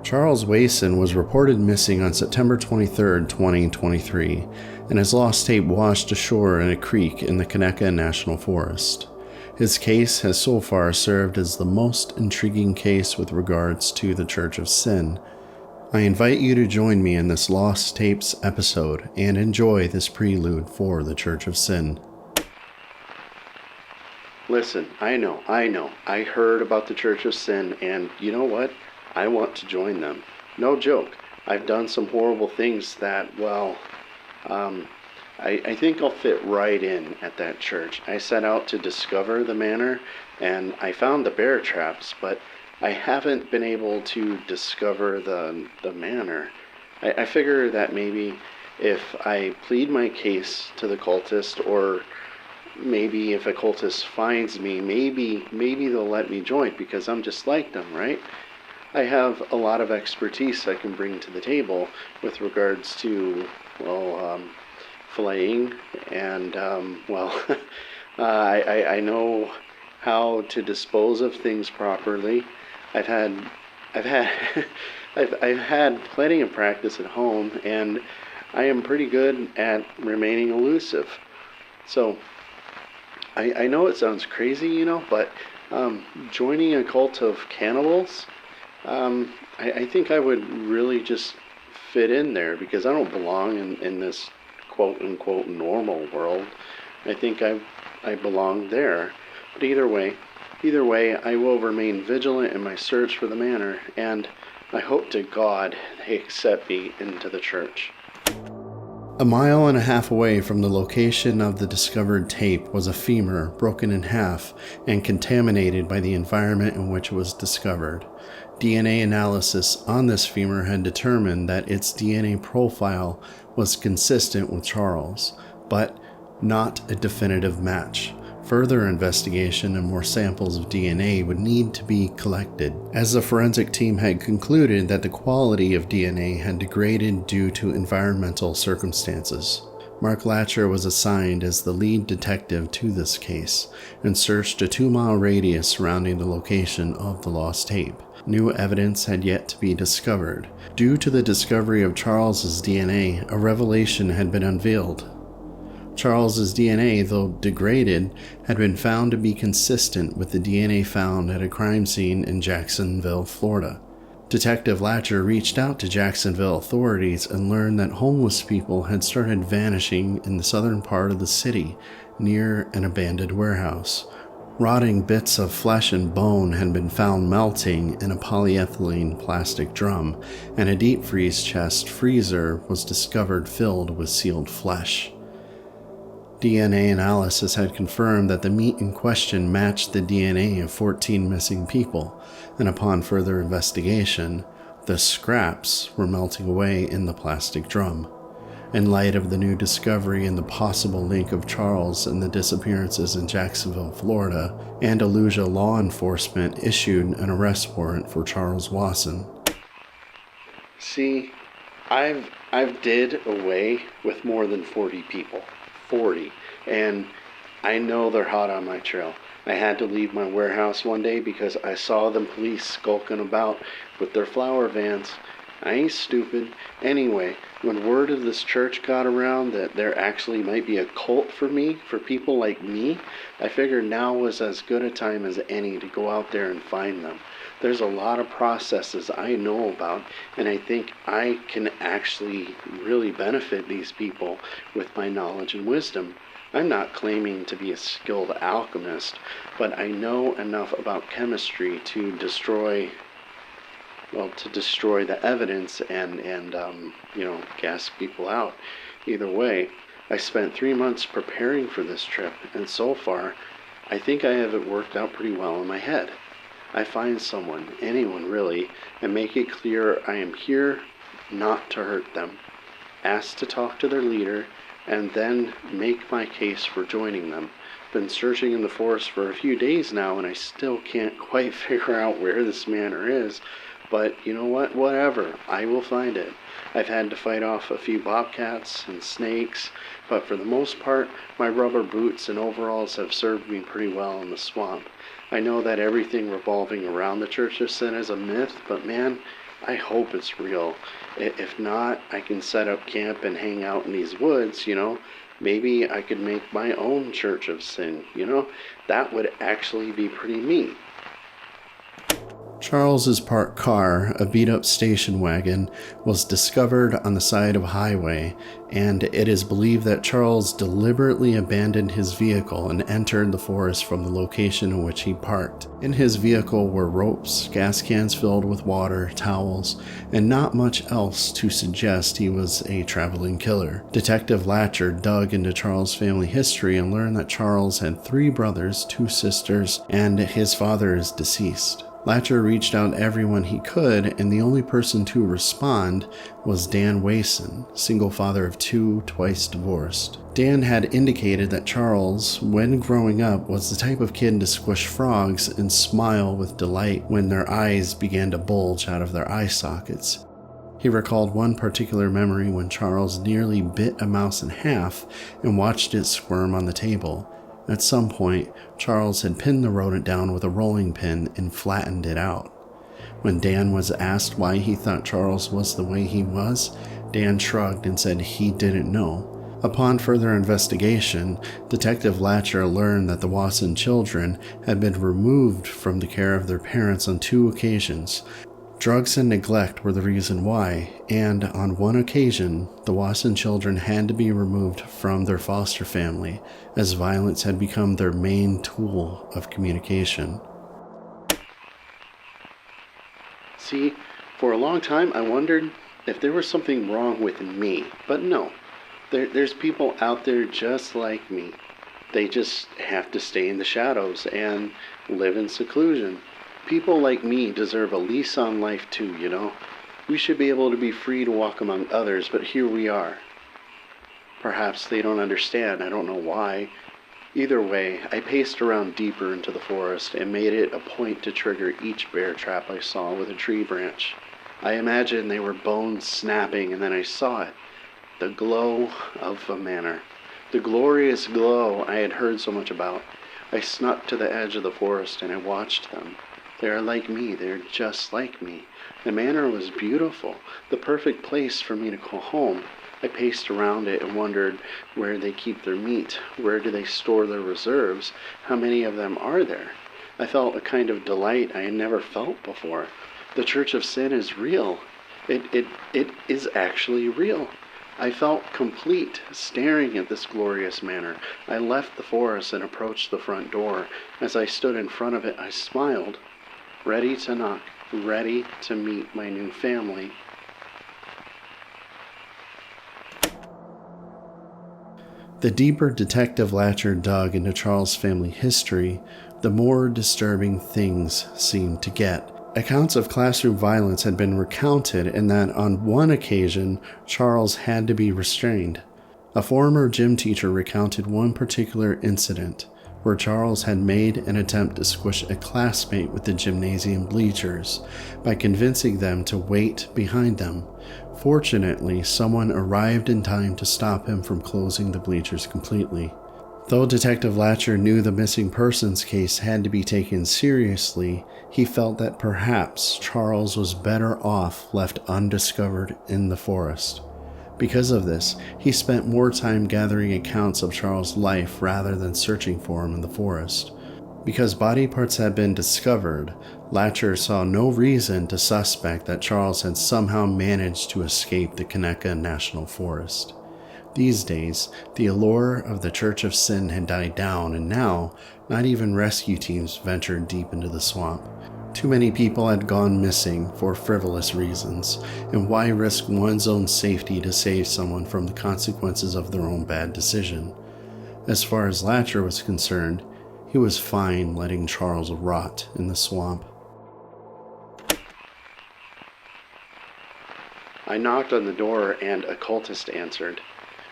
Charles Wasson was reported missing on September 23, 2023, and his lost tape washed ashore in a creek in the Conecuh National Forest. His case has so far served as the most intriguing case with regards to the Church of Syn. I invite you to join me in this Lost Tapes episode and enjoy this prelude for the Church of Syn. Listen, I know. I heard about the Church of Syn, and you know what? I want to join them. No joke. I've done some horrible things that, I think I'll fit right in at that church. I set out to discover the Manor, and I found the bear traps, but I haven't been able to discover the Manor. I figure that maybe if I plead my case to the cultist, or maybe if a cultist finds me, maybe they'll let me join, because I'm just like them, right? I have a lot of expertise I can bring to the table with regards to, filleting, and, I know how to dispose of things properly. I've had plenty of practice at home, and I am pretty good at remaining elusive. So, I know it sounds crazy, but joining a cult of cannibals, I think I would really just fit in there, because I don't belong in this quote-unquote normal world. I think I belong there. But either way, I will remain vigilant in my search for the Manor, and I hope to God they accept me into the church. A mile and a half away from the location of the discovered tape was a femur broken in half and contaminated by the environment in which it was discovered. DNA analysis on this femur had determined that its DNA profile was consistent with Charles, but not a definitive match. Further investigation and more samples of DNA would need to be collected, as the forensic team had concluded that the quality of DNA had degraded due to environmental circumstances. Mark Latcher was assigned as the lead detective to this case and searched a 2-mile radius surrounding the location of the lost tape. New evidence had yet to be discovered. Due to the discovery of Charles's DNA, a revelation had been unveiled. Charles's DNA, though degraded, had been found to be consistent with the DNA found at a crime scene in Jacksonville, Florida. Detective Latcher reached out to Jacksonville authorities and learned that homeless people had started vanishing in the southern part of the city, near an abandoned warehouse. Rotting bits of flesh and bone had been found melting in a polyethylene plastic drum, and a deep freeze chest freezer was discovered filled with sealed flesh. DNA analysis had confirmed that the meat in question matched the DNA of 14 missing people, and upon further investigation, the scraps were melting away in the plastic drum. In light of the new discovery and the possible link of Charles and the disappearances in Jacksonville, Florida, Andalusia law enforcement issued an arrest warrant for Charles Wasson. See, I've did away with more than 40 people. 40, and I know they're hot on my trail. I had to leave my warehouse one day because I saw them police skulking about with their flower vans. I ain't stupid. Anyway, when word of this church got around that there actually might be a cult for people like me, I figured now was as good a time as any to go out there and find them. There's a lot of processes I know about, and I think I can actually really benefit these people with my knowledge and wisdom. I'm not claiming to be a skilled alchemist, but I know enough about chemistry to destroy the evidence and gas people out. Either way, I spent 3 months preparing for this trip, and so far, I think I have it worked out pretty well in my head. I find someone, anyone really, and make it clear I am here not to hurt them. Ask to talk to their leader, and then make my case for joining them. Been searching in the forest for a few days now, and I still can't quite figure out where this manor is. But you know what? Whatever. I will find it. I've had to fight off a few bobcats and snakes, but for the most part, my rubber boots and overalls have served me pretty well in the swamp. I know that everything revolving around the Church of Syn is a myth, but man, I hope it's real. If not, I can set up camp and hang out in these woods, Maybe I could make my own Church of Syn, That would actually be pretty neat. Charles's parked car, a beat-up station wagon, was discovered on the side of a highway, and it is believed that Charles deliberately abandoned his vehicle and entered the forest from the location in which he parked. In his vehicle were ropes, gas cans filled with water, towels, and not much else to suggest he was a traveling killer. Detective Latcher dug into Charles' family history and learned that Charles had 3 brothers, 2 sisters, and his father is deceased. Latcher reached out everyone he could, and the only person to respond was Dan Wasson, single father of 2, twice divorced. Dan had indicated that Charles, when growing up, was the type of kid to squish frogs and smile with delight when their eyes began to bulge out of their eye sockets. He recalled one particular memory when Charles nearly bit a mouse in half and watched it squirm on the table. At some point, Charles had pinned the rodent down with a rolling pin and flattened it out. When Dan was asked why he thought Charles was the way he was, Dan shrugged and said he didn't know. Upon further investigation, Detective Latcher learned that the Wasson children had been removed from the care of their parents on 2 occasions. Drugs and neglect were the reason why, and on one occasion, the Wasson children had to be removed from their foster family, as violence had become their main tool of communication. See, for a long time I wondered if there was something wrong with me, but no. There's people out there just like me. They just have to stay in the shadows and live in seclusion. People like me deserve a lease on life too, We should be able to be free to walk among others, but here we are. Perhaps they don't understand, I don't know why. Either way, I paced around deeper into the forest and made it a point to trigger each bear trap I saw with a tree branch. I imagined they were bones snapping, and then I saw it. The glow of a manor. The glorious glow I had heard so much about. I snuck to the edge of the forest and I watched them. They are like me, they're just like me. The manor was beautiful, the perfect place for me to call home. I paced around it and wondered where they keep their meat, where do they store their reserves, how many of them are there? I felt a kind of delight I had never felt before. The Church of Syn is real. It is actually real. I felt complete, staring at this glorious manor. I left the forest and approached the front door. As I stood in front of it, I smiled, ready to knock, ready to meet my new family. The deeper Detective Latcher dug into Charles' family history, the more disturbing things seemed to get. Accounts of classroom violence had been recounted, and that on one occasion, Charles had to be restrained. A former gym teacher recounted one particular incident where Charles had made an attempt to squish a classmate with the gymnasium bleachers by convincing them to wait behind them. Fortunately, someone arrived in time to stop him from closing the bleachers completely. Though Detective Latcher knew the missing persons case had to be taken seriously, he felt that perhaps Charles was better off left undiscovered in the forest. Because of this, he spent more time gathering accounts of Charles' life rather than searching for him in the forest. Because body parts had been discovered, Latcher saw no reason to suspect that Charles had somehow managed to escape the Conecuh National Forest. These days, the allure of the Church of Syn had died down, and now, not even rescue teams ventured deep into the swamp. Too many people had gone missing for frivolous reasons, and why risk one's own safety to save someone from the consequences of their own bad decision? As far as Latcher was concerned, he was fine letting Charles rot in the swamp. I knocked on the door and a cultist answered.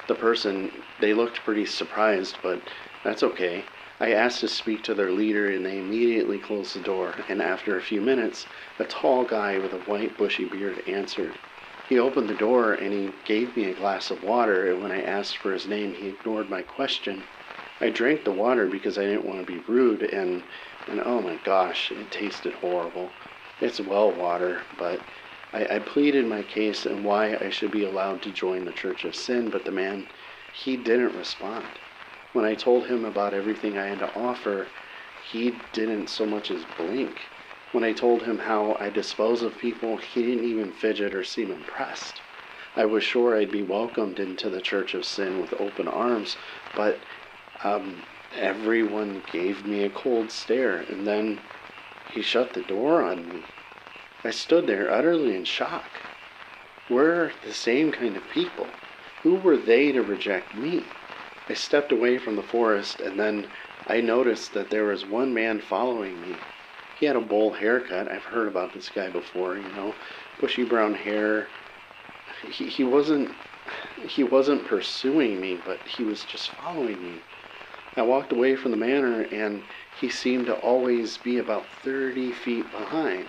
The person, they looked pretty surprised, but that's okay. I asked to speak to their leader and they immediately closed the door, and after a few minutes, a tall guy with a white bushy beard answered. He opened the door and he gave me a glass of water, and when I asked for his name, he ignored my question. I drank the water because I didn't want to be rude, and oh my gosh, it tasted horrible. It's well water, but I pleaded my case and why I should be allowed to join the Church of Syn, but the man, he didn't respond. When I told him about everything I had to offer, he didn't so much as blink. When I told him how I dispose of people, he didn't even fidget or seem impressed. I was sure I'd be welcomed into the Church of Syn with open arms, but everyone gave me a cold stare, and then he shut the door on me. I stood there utterly in shock. We're the same kind of people. Who were they to reject me? I stepped away from the forest, and then I noticed that there was one man following me. He had a bowl haircut. I've heard about this guy before, bushy brown hair. He wasn't pursuing me, but he was just following me. I walked away from the manor, and he seemed to always be about 30 feet behind.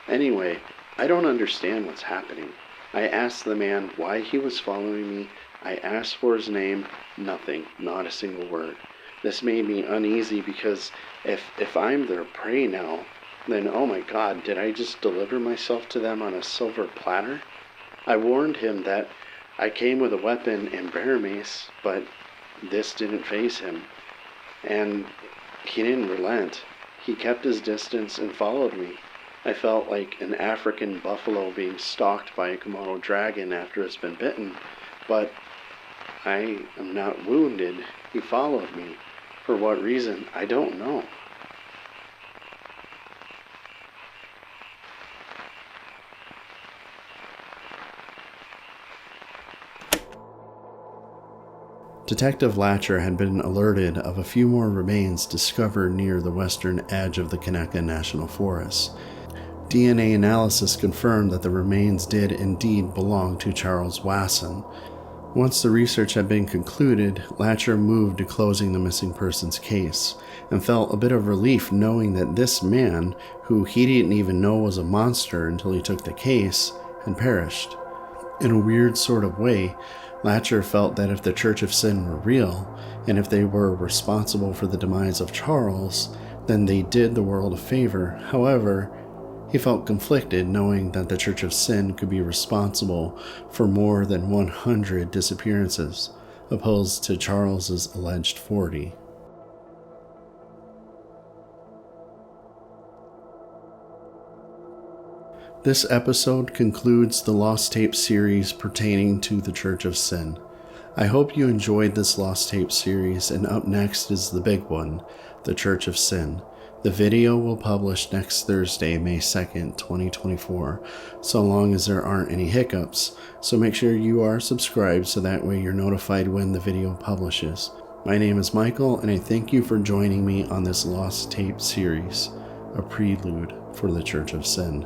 Anyway, I don't understand what's happening. I asked the man why he was following me. I asked for his name. Nothing. Not a single word. This made me uneasy because if I'm their prey now, then oh my God, did I just deliver myself to them on a silver platter? I warned him that I came with a weapon and bear mace, but this didn't faze him. And he didn't relent. He kept his distance and followed me. I felt like an African buffalo being stalked by a Komodo dragon after it's been bitten, but I am not wounded. He followed me. For what reason? I don't know. Detective Latcher had been alerted of a few more remains discovered near the western edge of the Conecuh National Forest. DNA analysis confirmed that the remains did indeed belong to Charles Wasson. Once the research had been concluded, Latcher moved to closing the missing persons case, and felt a bit of relief knowing that this man, who he didn't even know was a monster until he took the case, had perished. In a weird sort of way, Latcher felt that if the Church of Syn were real, and if they were responsible for the demise of Charles, then they did the world a favor. However, he felt conflicted knowing that the Church of Syn could be responsible for more than 100 disappearances, opposed to Charles's alleged 40. This episode concludes the Lost Tape series pertaining to the Church of Syn. I hope you enjoyed this Lost Tape series, and up next is the big one, the Church of Syn. The video will publish next Thursday, May 2nd, 2024, so long as there aren't any hiccups, so make sure you are subscribed so that way you're notified when the video publishes. My name is Michael, and I thank you for joining me on this Lost Tape series, a prelude for the Church of Syn.